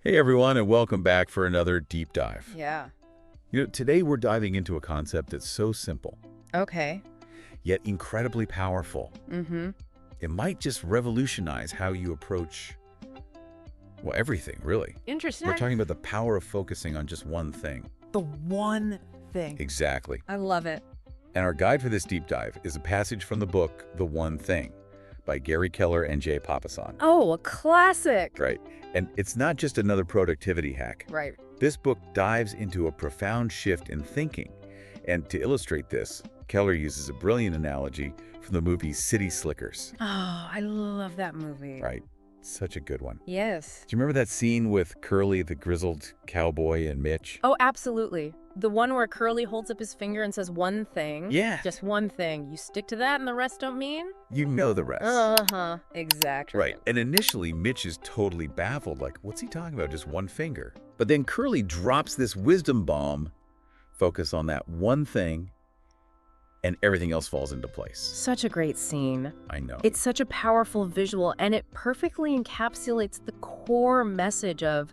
Hey everyone, and welcome back for another deep dive. Yeah. Today we're diving into a concept that's so simple, Okay. yet incredibly powerful. Mm-hmm. It might just revolutionize how you approach, well, everything, really. Interesting. We're talking about the power of focusing on just one thing. The one thing. Exactly. I love it. And our guide for this deep dive is a passage from the book, The One Thing, by Gary Keller and Papasan. Oh, a classic. Right. And it's not just another productivity hack. Right. This book dives into a profound shift in thinking. And to illustrate this, Keller uses a brilliant analogy from the movie City Slickers. Oh, I love that movie. Right. Such a good one. Yes. Do you remember that scene with Curly, the grizzled cowboy, and Mitch? Oh, absolutely. The one where Curly holds up his finger and says one thing. Yeah. Just one thing. You stick to that and the rest don't mean? You know the rest. Uh-huh. Exactly. Right. And initially, Mitch is totally baffled, like, what's he talking about? Just one finger. But then Curly drops this wisdom bomb, focus on that one thing, and everything else falls into place. Such a great scene. I know. It's such a powerful visual, and it perfectly encapsulates the core message of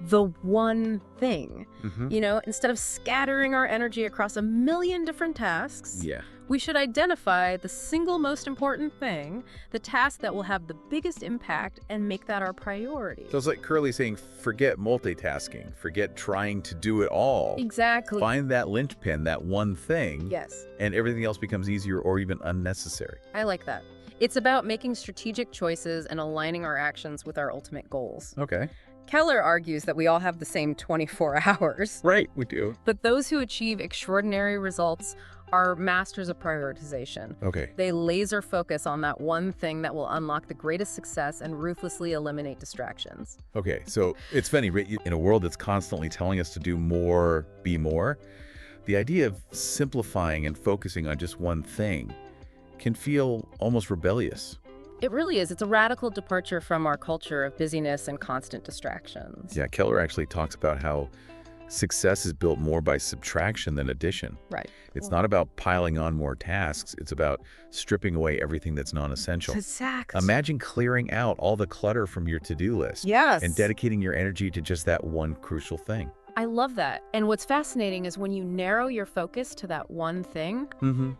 the one thing. You know, instead of scattering our energy across a million different tasks, Yeah. we should identify the single most important thing, the task that will have the biggest impact, and make that our priority. So it's like Curly saying, forget multitasking, forget trying to do it all. Exactly. Find that linchpin, that one thing, Yes, and everything else becomes easier or even unnecessary. I like that. It's about making strategic choices and aligning our actions with our ultimate goals. Okay. Keller argues that we all have the same 24 hours. Right, we do. But those who achieve extraordinary results are masters of prioritization. Okay. They laser focus on that one thing that will unlock the greatest success and ruthlessly eliminate distractions. Okay, so it's funny, right? In a world that's constantly telling us to do more, be more, the idea of simplifying and focusing on just one thing can feel almost rebellious. It really is. It's a radical departure from our culture of busyness and constant distractions. Yeah, Keller actually talks about how success is built more by subtraction than addition. Right. It's not about piling on more tasks. It's about stripping away everything that's non-essential. Exactly. Imagine clearing out all the clutter from your to-do list. Yes. And dedicating your energy to just that one crucial thing. I love that. And what's fascinating is when you narrow your focus to that one thing,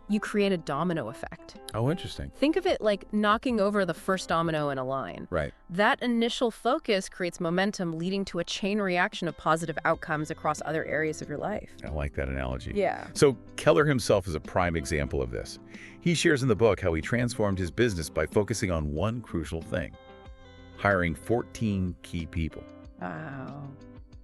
you create a domino effect. Oh, interesting. Think of it like knocking over the first domino in a line. Right. That initial focus creates momentum, leading to a chain reaction of positive outcomes across other areas of your life. I like that analogy. Yeah. So Keller himself is a prime example of this. He shares in the book how he transformed his business by focusing on one crucial thing, hiring 14 key people. Wow.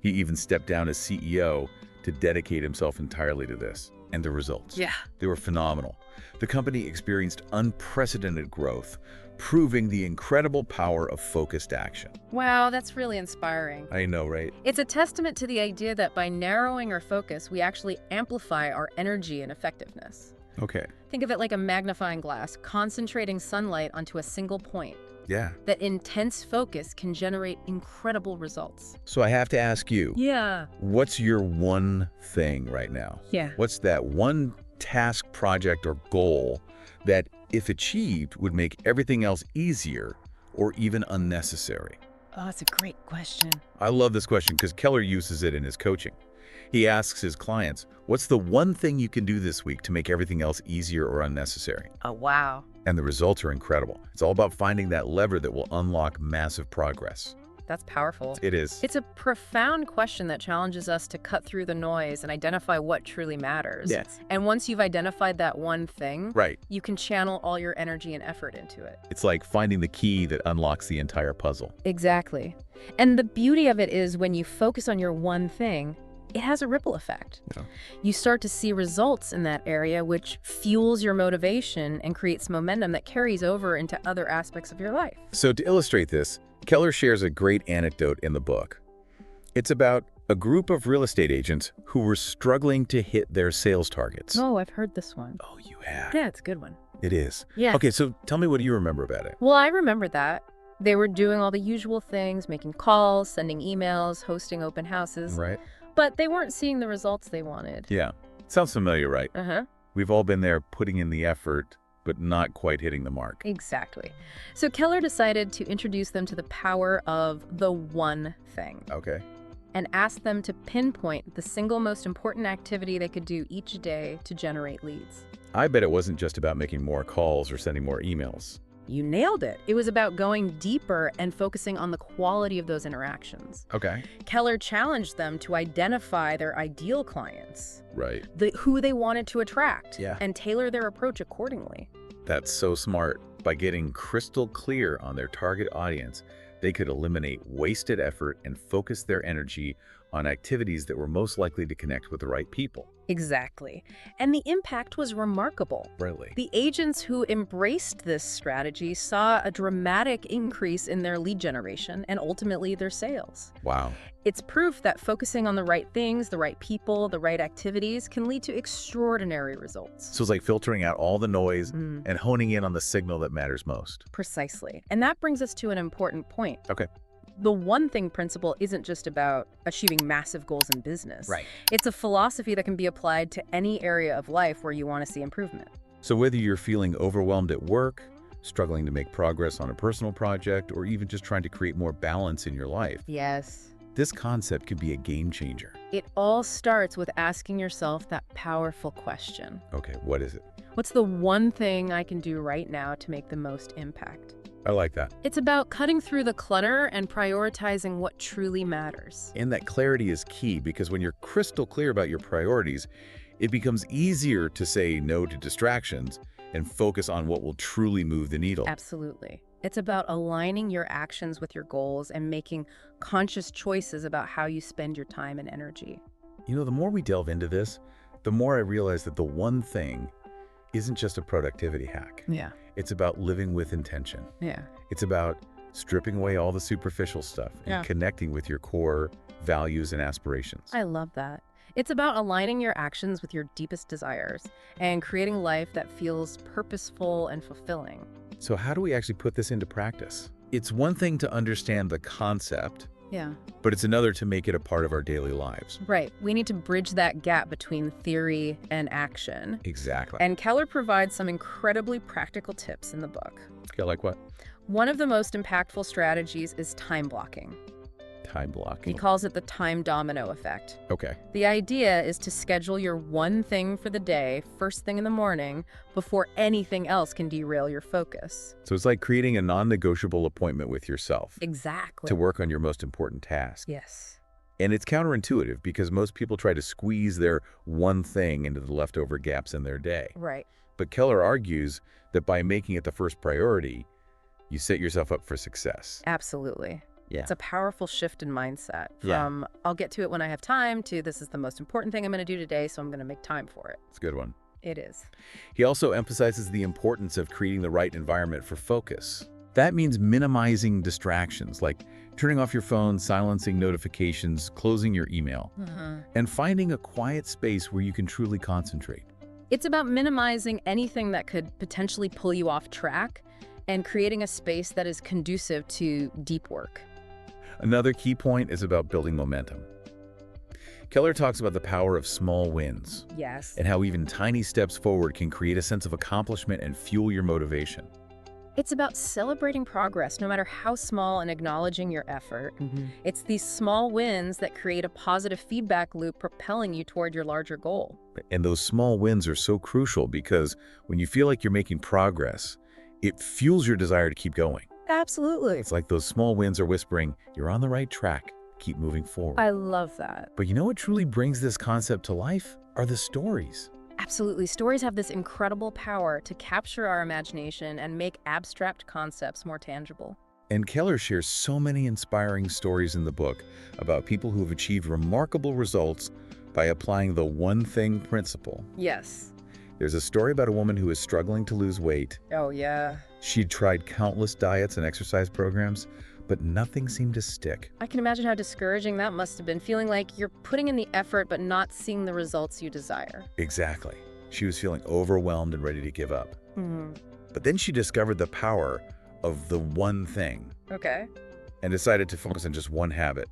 He even stepped down as CEO to dedicate himself entirely to this. And the results? Yeah. They were phenomenal. The company experienced unprecedented growth, proving the incredible power of focused action. Wow, that's really inspiring. I know, right? It's a testament to the idea that by narrowing our focus, we actually amplify our energy and effectiveness. Okay. Think of it like a magnifying glass, concentrating sunlight onto a single point. Yeah. That intense focus can generate incredible results. So I have to ask you, Yeah. what's your one thing right now? Yeah. What's that one task, project, or goal that, if achieved, would make everything else easier or even unnecessary? Oh, that's a great question. I love this question because Keller uses it in his coaching. He asks his clients, what's the one thing you can do this week to make everything else easier or unnecessary? Oh, wow. And the results are incredible. It's all about finding that lever that will unlock massive progress. That's powerful. It is. It's a profound question that challenges us to cut through the noise and identify what truly matters. Yes. And once you've identified that one thing, Right. you can channel all your energy and effort into it. It's like finding the key that unlocks the entire puzzle. Exactly. And the beauty of it is when you focus on your one thing, it has a ripple effect. Yeah. You start to see results in that area, which fuels your motivation and creates momentum that carries over into other aspects of your life. So to illustrate this, Keller shares a great anecdote in the book. It's about a group of real estate agents who were struggling to hit their sales targets. Oh, I've heard this one. Oh, you have? Yeah, it's a good one. It is. Yeah. Okay, so tell me, what do you remember about it? Well, I remember that. They were doing all the usual things, making calls, sending emails, hosting open houses. Right. But they weren't seeing the results they wanted. Yeah. Sounds familiar, right? Uh-huh. We've all been there, putting in the effort, but not quite hitting the mark. Exactly. So Keller decided to introduce them to the power of the one thing Okay. and asked them to pinpoint the single most important activity they could do each day to generate leads. I bet it wasn't just about making more calls or sending more emails. You nailed it. It was about going deeper and focusing on the quality of those interactions. Okay. Keller challenged them to identify their ideal clients, Right. who they wanted to attract, Yeah. and tailor their approach accordingly. That's so smart. By getting crystal clear on their target audience, they could eliminate wasted effort and focus their energy on activities that were most likely to connect with the right people. Exactly. And the impact was remarkable. Really? The agents who embraced this strategy saw a dramatic increase in their lead generation and ultimately their sales. Wow. It's proof that focusing on the right things, the right people, the right activities can lead to extraordinary results. So it's like filtering out all the noise Mm, and honing in on the signal that matters most. precisely. And that brings us to an important point. Okay. The one thing principle isn't just about achieving massive goals in business. Right. It's a philosophy that can be applied to any area of life where you want to see improvement. So whether you're feeling overwhelmed at work, struggling to make progress on a personal project, or even just trying to create more balance in your life, Yes. this concept can be a game changer. It all starts with asking yourself that powerful question. Okay, what is it? What's the one thing I can do right now to make the most impact? I like that. It's about cutting through the clutter and prioritizing what truly matters. And that clarity is key because when you're crystal clear about your priorities, it becomes easier to say no to distractions and focus on what will truly move the needle. Absolutely. It's about aligning your actions with your goals and making conscious choices about how you spend your time and energy. You know, the more we delve into this, the more I realize that the one thing isn't just a productivity hack. Yeah. It's about living with intention. Yeah. It's about stripping away all the superficial stuff and Yeah. connecting with your core values and aspirations. I love that. It's about aligning your actions with your deepest desires and creating life that feels purposeful and fulfilling. So how do we actually put this into practice? It's one thing to understand the concept, Yeah. but it's another to make it a part of our daily lives. Right. We need to bridge that gap between theory and action. Exactly. And Keller provides some incredibly practical tips in the book. Okay, like what? One of the most impactful strategies is time blocking. Time He blocking. calls it the time domino effect. Okay. The idea is to schedule your one thing for the day first thing in the morning before anything else can derail your focus. So it's like creating a non-negotiable appointment with yourself Exactly. to work on your most important task. Yes. And it's counterintuitive because most people try to squeeze their one thing into the leftover gaps in their day. Right. But Keller argues that by making it the first priority, you set yourself up for success. Absolutely. Yeah. It's a powerful shift in mindset Yeah. from I'll get to it when I have time to this is the most important thing I'm going to do today, so I'm going to make time for it. It's a good one. It is. He also emphasizes the importance of creating the right environment for focus. That means minimizing distractions, like turning off your phone, silencing notifications, closing your email, and finding a quiet space where you can truly concentrate. It's about minimizing anything that could potentially pull you off track and creating a space that is conducive to deep work. Another key point is about building momentum. Keller talks about the power of small wins Yes. and how even tiny steps forward can create a sense of accomplishment and fuel your motivation. It's about celebrating progress, no matter how small, and acknowledging your effort. It's these small wins that create a positive feedback loop propelling you toward your larger goal. And those small wins are so crucial because when you feel like you're making progress, it fuels your desire to keep going. Absolutely. It's like those small wins are whispering, you're on the right track, keep moving forward. I love that. But you know what truly brings this concept to life? Are the stories. Absolutely. Stories have this incredible power to capture our imagination and make abstract concepts more tangible. And Keller shares so many inspiring stories in the book about people who have achieved remarkable results by applying the one thing principle. Yes. There's a story about a woman who is struggling to lose weight. Oh, yeah. She'd tried countless diets and exercise programs, but nothing seemed to stick. I can imagine how discouraging that must have been, feeling like you're putting in the effort but not seeing the results you desire. Exactly. She was feeling overwhelmed and ready to give up. But then she discovered the power of the one thing Okay. and decided to focus on just one habit,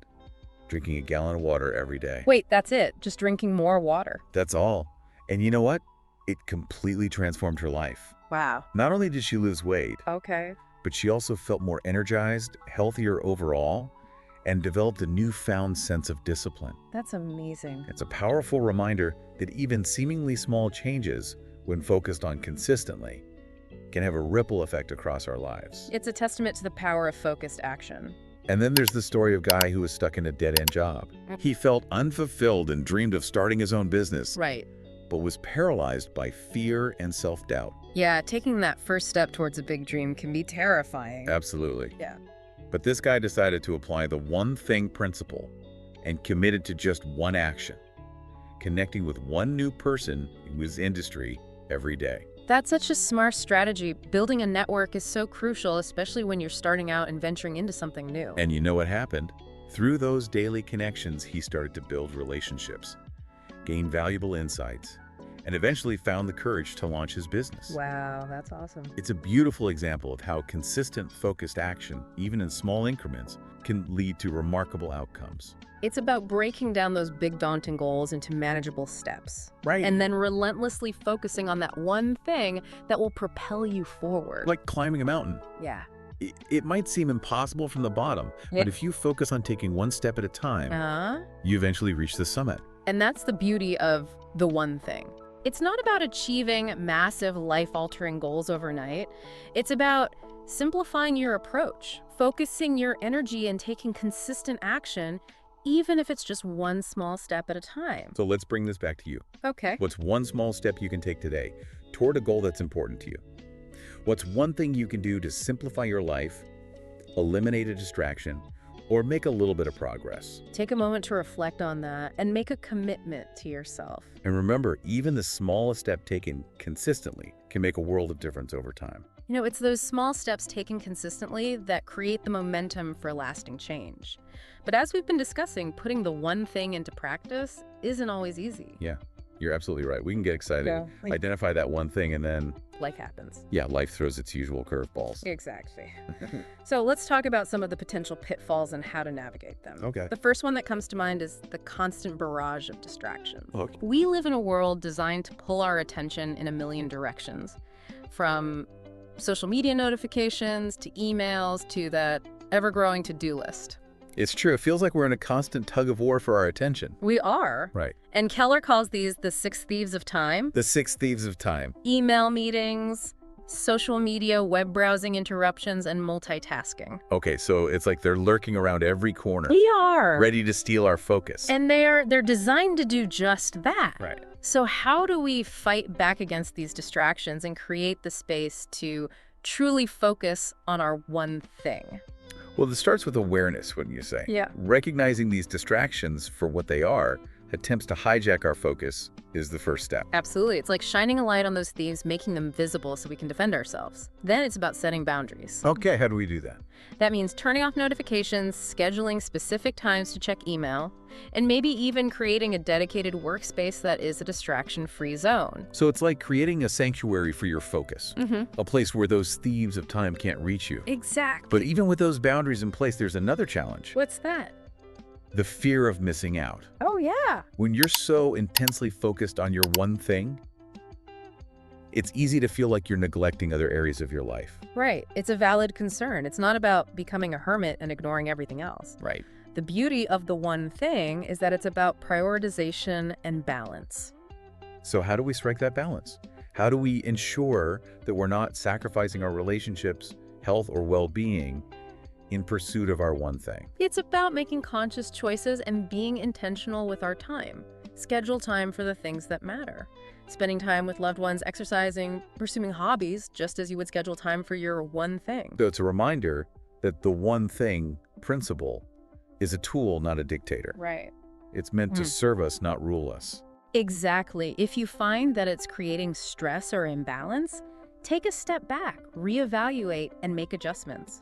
drinking a gallon of water every day. Wait, that's it? Just drinking more water? That's all. And you know what? It completely transformed her life. Wow. Not only did she lose weight, Okay. but she also felt more energized, healthier overall, and developed a newfound sense of discipline. That's amazing. It's a powerful reminder that even seemingly small changes, when focused on consistently, can have a ripple effect across our lives. It's a testament to the power of focused action. And then there's the story of a guy who was stuck in a dead-end job. He felt unfulfilled and dreamed of starting his own business, Right. but was paralyzed by fear and self-doubt. Yeah, taking that first step towards a big dream can be terrifying. Absolutely. Yeah. But this guy decided to apply the one thing principle and committed to just one action, connecting with one new person in his industry every day. That's such a smart strategy. Building a network is so crucial, especially when you're starting out and venturing into something new. And you know what happened? Through those daily connections, he started to build relationships, gain valuable insights, and eventually found the courage to launch his business. Wow, that's awesome. It's a beautiful example of how consistent, focused action, even in small increments, can lead to remarkable outcomes. It's about breaking down those big daunting goals into manageable steps. Right. And then relentlessly focusing on that one thing that will propel you forward. Like climbing a mountain. Yeah. It might seem impossible from the bottom, but if you focus on taking one step at a time, you eventually reach the summit. And that's the beauty of the one thing. It's not about achieving massive life-altering goals overnight. It's about simplifying your approach, focusing your energy and taking consistent action, even if it's just one small step at a time. So let's bring this back to you. Okay. What's one small step you can take today toward a goal that's important to you? What's one thing you can do to simplify your life, eliminate a distraction, or make a little bit of progress? Take a moment to reflect on that and make a commitment to yourself. And remember, even the smallest step taken consistently can make a world of difference over time. You know, it's those small steps taken consistently that create the momentum for lasting change. But as we've been discussing, putting the one thing into practice isn't always easy. Yeah, you're absolutely right. We can get excited, identify that one thing, and then, Life happens. yeah, life throws its usual curveballs. Exactly. So let's talk about some of the potential pitfalls and how to navigate them. Okay. The first one that comes to mind is the constant barrage of distractions. Okay. We live in a world designed to pull our attention in a million directions, from social media notifications to emails to that ever-growing to-do list. It's true. It feels like we're in a constant tug of war for our attention. We are. Right. And Keller calls these the 6 thieves of time. The 6 thieves of time. Email meetings, social media, web browsing interruptions, and multitasking. Okay, so it's like they're lurking around every corner, We are. ready to steal our focus. And they're designed to do just that. Right. So how do we fight back against these distractions and create the space to truly focus on our one thing? Well, this starts with awareness, wouldn't you say? Yeah. Recognizing these distractions for what they are, attempts to hijack our focus, is the first step. Absolutely. It's like shining a light on those thieves, making them visible so we can defend ourselves. Then it's about setting boundaries. Okay, how do we do that? That means turning off notifications, scheduling specific times to check email, and maybe even creating a dedicated workspace that is a distraction-free zone. So it's like creating a sanctuary for your focus, a place where those thieves of time can't reach you. Exactly. But even with those boundaries in place, there's another challenge. What's that? The fear of missing out. Oh, yeah. When you're so intensely focused on your one thing, it's easy to feel like you're neglecting other areas of your life. Right. It's a valid concern. It's not about becoming a hermit and ignoring everything else. Right. The beauty of the one thing is that it's about prioritization and balance. So how do we strike that balance? How do we ensure that we're not sacrificing our relationships, health, or well-being in pursuit of our one thing? It's about making conscious choices and being intentional with our time. Schedule time for the things that matter. Spending time with loved ones, exercising, pursuing hobbies, just as you would schedule time for your one thing. So it's a reminder that the one thing principle is a tool, not a dictator. Right. It's meant to serve us, not rule us. Exactly. If you find that it's creating stress or imbalance, take a step back, reevaluate, and make adjustments.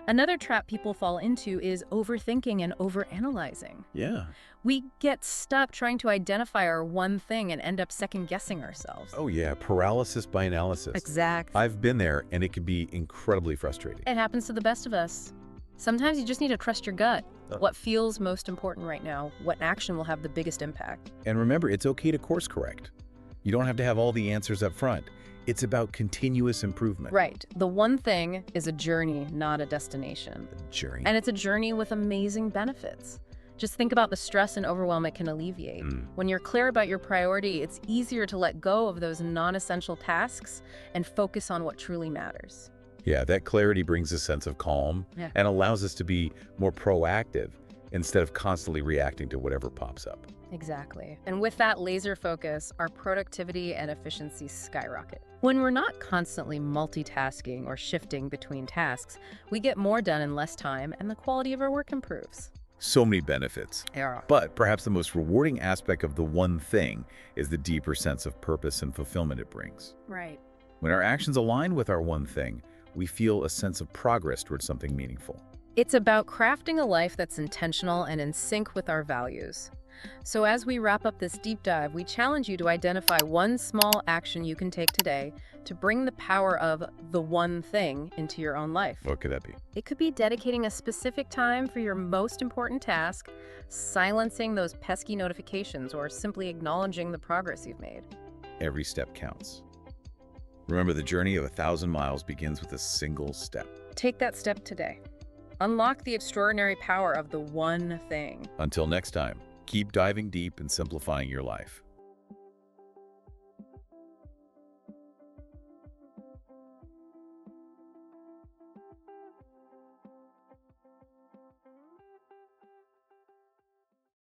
Another trap people fall into is overthinking and overanalyzing. Yeah. We get stuck trying to identify our one thing and end up second-guessing ourselves. Oh yeah, paralysis by analysis. Exactly. I've been there, and it can be incredibly frustrating. It happens to the best of us. Sometimes you just need to trust your gut. What feels most important right now, what action will have the biggest impact. And remember, it's okay to course correct. You don't have to have all the answers up front. It's about continuous improvement. Right. The one thing is a journey, not a destination. Journey. And it's a journey with amazing benefits. Just think about the stress and overwhelm it can alleviate. When you're clear about your priority, it's easier to let go of those non-essential tasks and focus on what truly matters. Yeah, that clarity brings a sense of calm and allows us to be more proactive instead of constantly reacting to whatever pops up. Exactly. And with that laser focus, our productivity and efficiency skyrocket. When we're not constantly multitasking or shifting between tasks, we get more done in less time and the quality of our work improves. So many benefits. Yeah. But perhaps the most rewarding aspect of the one thing is the deeper sense of purpose and fulfillment it brings. Right. When our actions align with our one thing, we feel a sense of progress towards something meaningful. It's about crafting a life that's intentional and in sync with our values. So as we wrap up this deep dive, we challenge you to identify one small action you can take today to bring the power of the one thing into your own life. What could that be? It could be dedicating a specific time for your most important task, silencing those pesky notifications, or simply acknowledging the progress you've made. Every step counts. Remember, the journey of 1,000 miles begins with a single step. Take that step today. Unlock the extraordinary power of the one thing. Until next time, keep diving deep and simplifying your life.